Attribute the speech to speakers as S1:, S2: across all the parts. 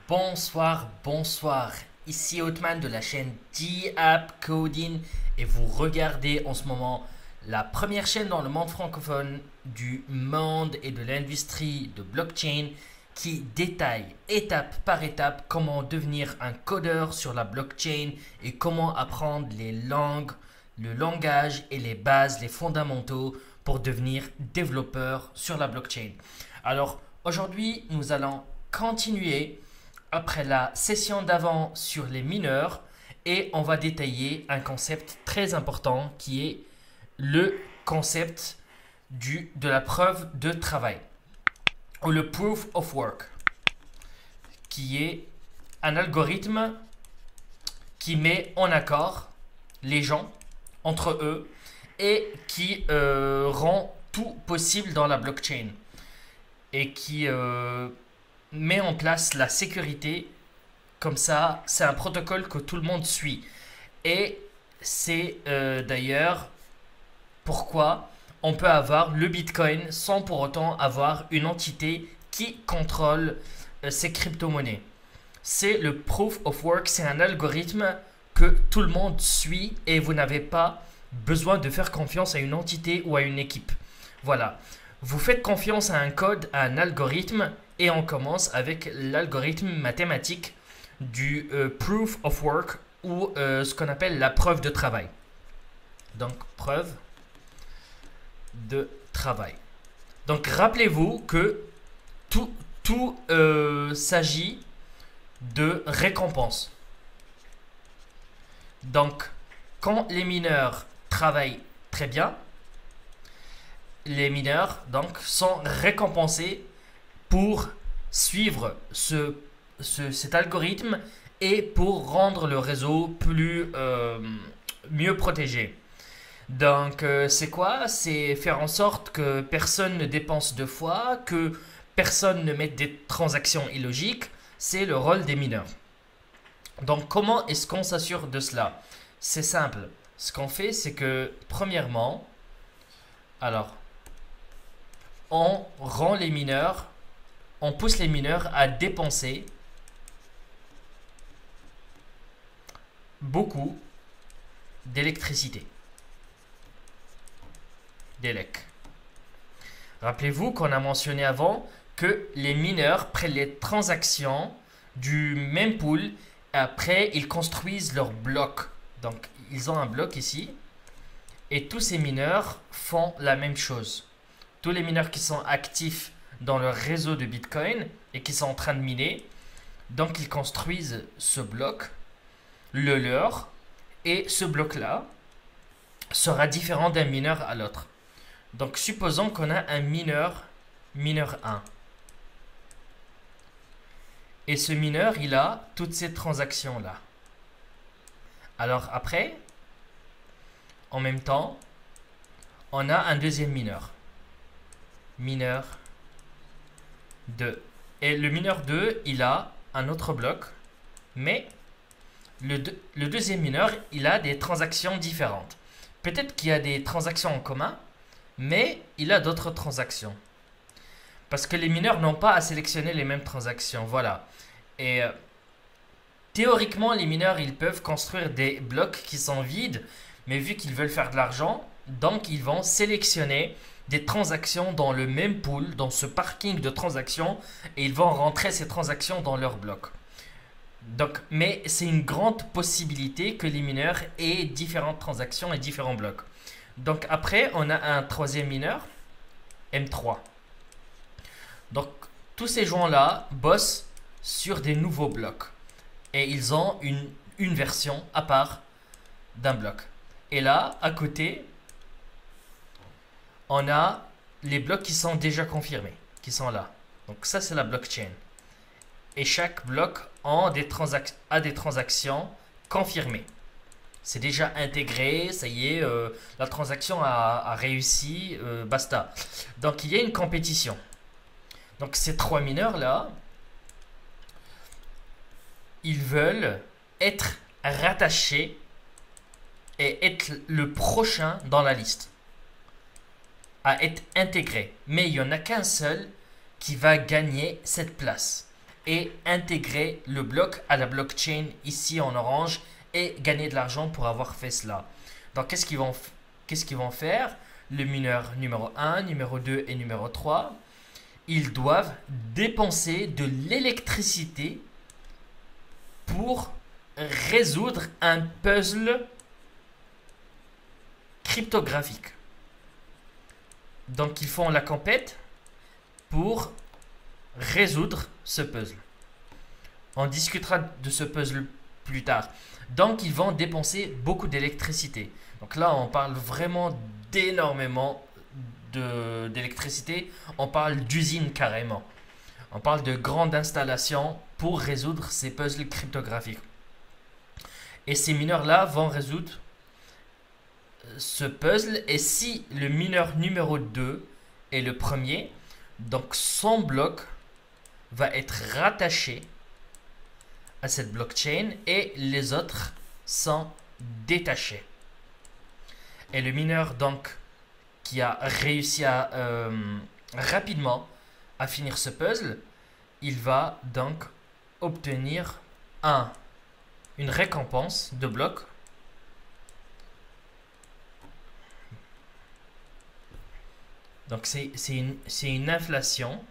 S1: Bonsoir, bonsoir. Ici Othman de la chaîne D-App Coding et vous regardez en ce moment la première chaîne dans le monde francophone du monde et de l'industrie de blockchain qui détaille étape par étape comment devenir un codeur sur la blockchain et comment apprendre les langues, le langage et les bases, les fondamentaux pour devenir développeur sur la blockchain. Alors aujourd'hui, nous allons continuer après la session d'avant sur les mineurs et on va détailler un concept très important qui est le concept de la preuve de travail ou le proof of work qui est un algorithme qui met en accord les gens entre eux et qui rend tout possible dans la blockchain et qui met en place la sécurité. Comme ça, c'est un protocole que tout le monde suit. Et c'est d'ailleurs pourquoi on peut avoir le Bitcoin sans pour autant avoir une entité qui contrôle ces crypto-monnaies. C'est le Proof of Work, c'est un algorithme que tout le monde suit et vous n'avez pas besoin de faire confiance à une entité ou à une équipe. Voilà. Vous faites confiance à un code, à un algorithme et on commence avec l'algorithme mathématique du Proof of Work ou ce qu'on appelle la preuve de travail. Donc, preuve de travail. Donc, rappelez-vous que tout s'agit de récompense. Donc, quand les mineurs travaillent très bien, les mineurs donc, sont récompensés pour suivre cet algorithme et pour rendre le réseau mieux protégé. Donc, c'est quoi? C'est faire en sorte que personne ne dépense deux fois, que personne ne mette des transactions illogiques. C'est le rôle des mineurs. Donc, comment est-ce qu'on s'assure de cela? C'est simple. Ce qu'on fait, c'est que, premièrement, alors, on rend les mineurs, on pousse les mineurs à dépenser beaucoup d'électricité. D'élec. Rappelez-vous qu'on a mentionné avant que les mineurs prennent les transactions du même pool et après ils construisent leur bloc. Donc ils ont un bloc ici et tous ces mineurs font la même chose. Tous les mineurs qui sont actifs dans le réseau de Bitcoin et qui sont en train de miner, donc ils construisent ce bloc, le leur, et ce bloc-là sera différent d'un mineur à l'autre. Donc supposons qu'on a un mineur 1. Et ce mineur, il a toutes ces transactions-là. Alors après, en même temps, on a un deuxième mineur. Mineur 2. Et le mineur 2, il a un autre bloc, mais le deuxième mineur, il a des transactions différentes. Peut-être qu'il y a des transactions en commun, mais il a d'autres transactions. Parce que les mineurs n'ont pas à sélectionner les mêmes transactions. Voilà. Et théoriquement, les mineurs, ils peuvent construire des blocs qui sont vides, mais vu qu'ils veulent faire de l'argent, donc ils vont sélectionner des transactions dans le même pool, dans ce parking de transactions, et ils vont rentrer ces transactions dans leur bloc. Donc, mais c'est une grande possibilité que les mineurs aient différentes transactions et différents blocs. Donc après, on a un troisième mineur, M3. Donc, tous ces gens-là bossent sur des nouveaux blocs. Et ils ont une version à part d'un bloc. Et là, à côté, on a les blocs qui sont déjà confirmés, qui sont là. Donc ça, c'est la blockchain. Et chaque bloc a des transactions confirmées. C'est déjà intégré, ça y est, la transaction a réussi, basta. Donc il y a une compétition. Donc ces trois mineurs-là, ils veulent être rattachés et être le prochain dans la liste, à être intégré. Mais il n'y en a qu'un seul qui va gagner cette place. et intégrer le bloc à la blockchain ici en orange et gagner de l'argent pour avoir fait cela. Donc qu'est-ce qu'ils vont faire? Le mineur numéro 1, numéro 2 et numéro 3, ils doivent dépenser de l'électricité pour résoudre un puzzle cryptographique. Donc ils font la compète pour résoudre ce puzzle. On discutera de ce puzzle plus tard. Donc ils vont dépenser beaucoup d'électricité. Donc là on parle vraiment d'énormément d'électricité. On parle d'usines carrément. On parle de grandes installations pour résoudre ces puzzles cryptographiques. Et ces mineurs-là vont résoudre ce puzzle. Et si le mineur numéro 2 est le premier, donc son bloc va être rattaché à cette blockchain et les autres sont détachés. Et le mineur donc qui a réussi à rapidement à finir ce puzzle, il va donc obtenir une récompense de bloc. Donc c'est une inflation.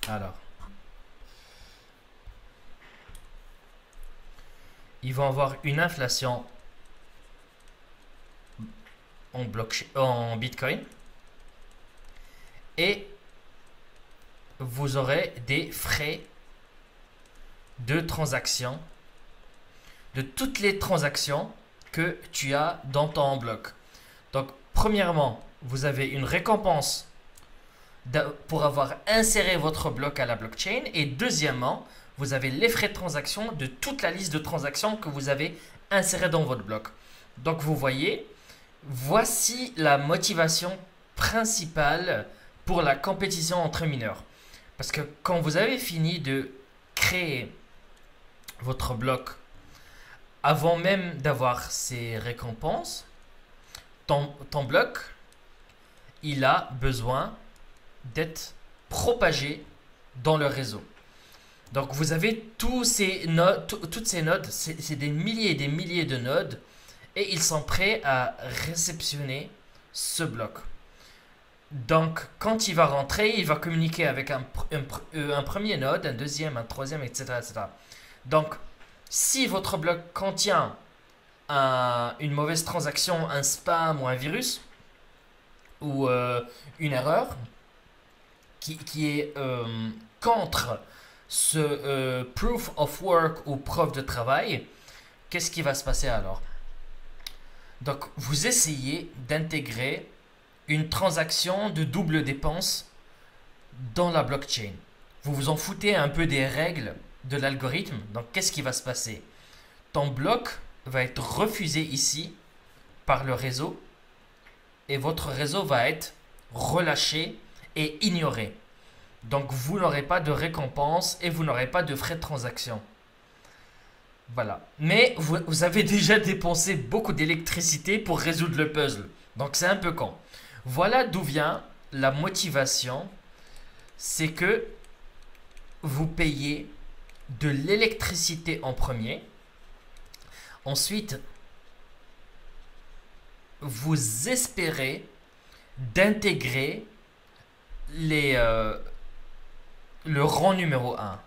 S1: Alors, ils vont avoir une inflation en Bitcoin et vous aurez des frais de transaction de toutes les transactions que tu as dans ton bloc. Donc, premièrement, vous avez une récompense pour avoir inséré votre bloc à la blockchain. Et deuxièmement, vous avez les frais de transaction de toute la liste de transactions que vous avez insérées dans votre bloc. Donc, vous voyez, voici la motivation principale pour la compétition entre mineurs. Parce que quand vous avez fini de créer votre bloc, avant même d'avoir ces récompenses, ton bloc, il a besoin d'être propagé dans le réseau. Donc vous avez toutes ces nodes, c'est des milliers et des milliers de nodes, et ils sont prêts à réceptionner ce bloc. Donc quand il va rentrer, il va communiquer avec un premier node, un deuxième, un troisième, etc. etc. Donc si votre bloc contient une mauvaise transaction, un spam ou un virus, ou une erreur qui est contre ce proof of work ou preuve de travail, qu'est-ce qui va se passer alors? Donc vous essayez d'intégrer une transaction de double dépense dans la blockchain. Vous vous en foutez un peu des règles de l'algorithme. Donc qu'est-ce qui va se passer? Ton bloc va être refusé ici par le réseau et votre réseau va être relâché et ignoré. Donc vous n'aurez pas de récompense et vous n'aurez pas de frais de transaction. Voilà. Mais vous avez déjà dépensé beaucoup d'électricité pour résoudre le puzzle. Donc c'est un peu con. Voilà d'où vient la motivation. C'est que vous payez de l'électricité en premier. Ensuite, vous espérez d'intégrer le rang numéro 1.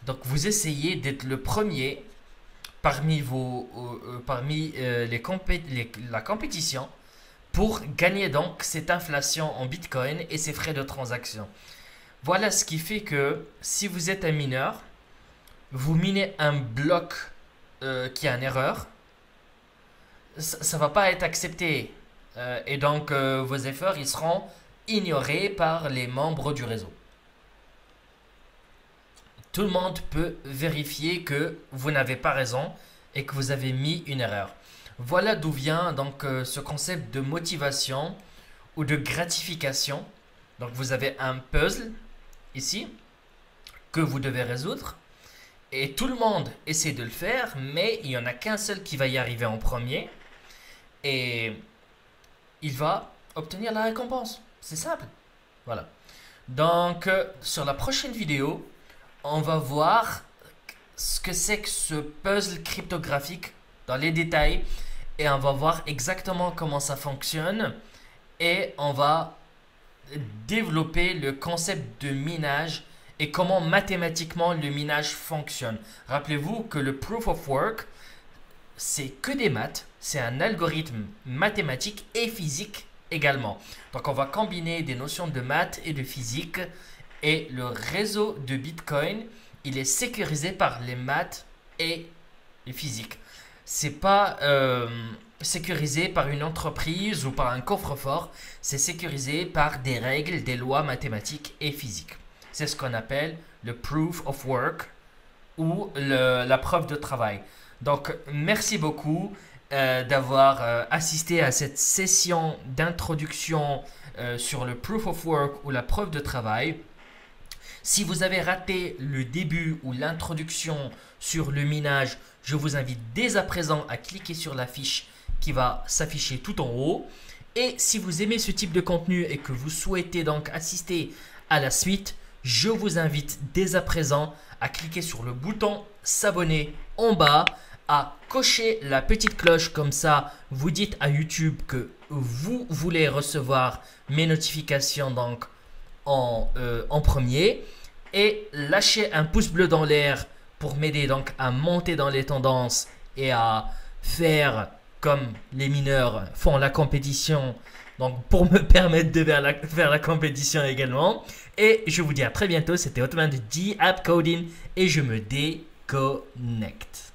S1: Donc vous essayez d'être le premier parmi la compétition pour gagner donc cette inflation en Bitcoin et ces frais de transaction. Voilà ce qui fait que si vous êtes un mineur, vous minez un bloc qui a une erreur, ça ne va pas être accepté. Et donc vos efforts ils seront ignorés par les membres du réseau. Tout le monde peut vérifier que vous n'avez pas raison et que vous avez mis une erreur. Voilà d'où vient donc ce concept de motivation ou de gratification. Donc vous avez un puzzle ici que vous devez résoudre et tout le monde essaie de le faire, mais il n'y en a qu'un seul qui va y arriver en premier et il va obtenir la récompense. C'est simple. Voilà. Donc, sur la prochaine vidéo, on va voir ce que c'est que ce puzzle cryptographique dans les détails et on va voir exactement comment ça fonctionne et on va développer le concept de minage et comment mathématiquement le minage fonctionne. Rappelez-vous que le proof of work, c'est que des maths, c'est un algorithme mathématique et physique également. Donc on va combiner des notions de maths et de physique et le réseau de Bitcoin, il est sécurisé par les maths et les physiques. C'est pas sécurisé par une entreprise ou par un coffre-fort, c'est sécurisé par des règles, des lois mathématiques et physiques. C'est ce qu'on appelle le proof of work ou la preuve de travail. Donc, merci beaucoup d'avoir assisté à cette session d'introduction sur le proof of work ou la preuve de travail. Si vous avez raté le début ou l'introduction sur le minage, je vous invite dès à présent à cliquer sur la fiche qui va s'afficher tout en haut. Et si vous aimez ce type de contenu et que vous souhaitez donc assister à la suite, je vous invite dès à présent à cliquer sur le bouton s'abonner en bas, à cocher la petite cloche, comme ça vous dites à YouTube que vous voulez recevoir mes notifications donc en premier, et lâcher un pouce bleu dans l'air pour m'aider donc à monter dans les tendances et à faire comme les mineurs font la compétition, donc pour me permettre de faire la compétition également. Et je vous dis à très bientôt, c'était Otman de D-App Coding et je me déconnecte.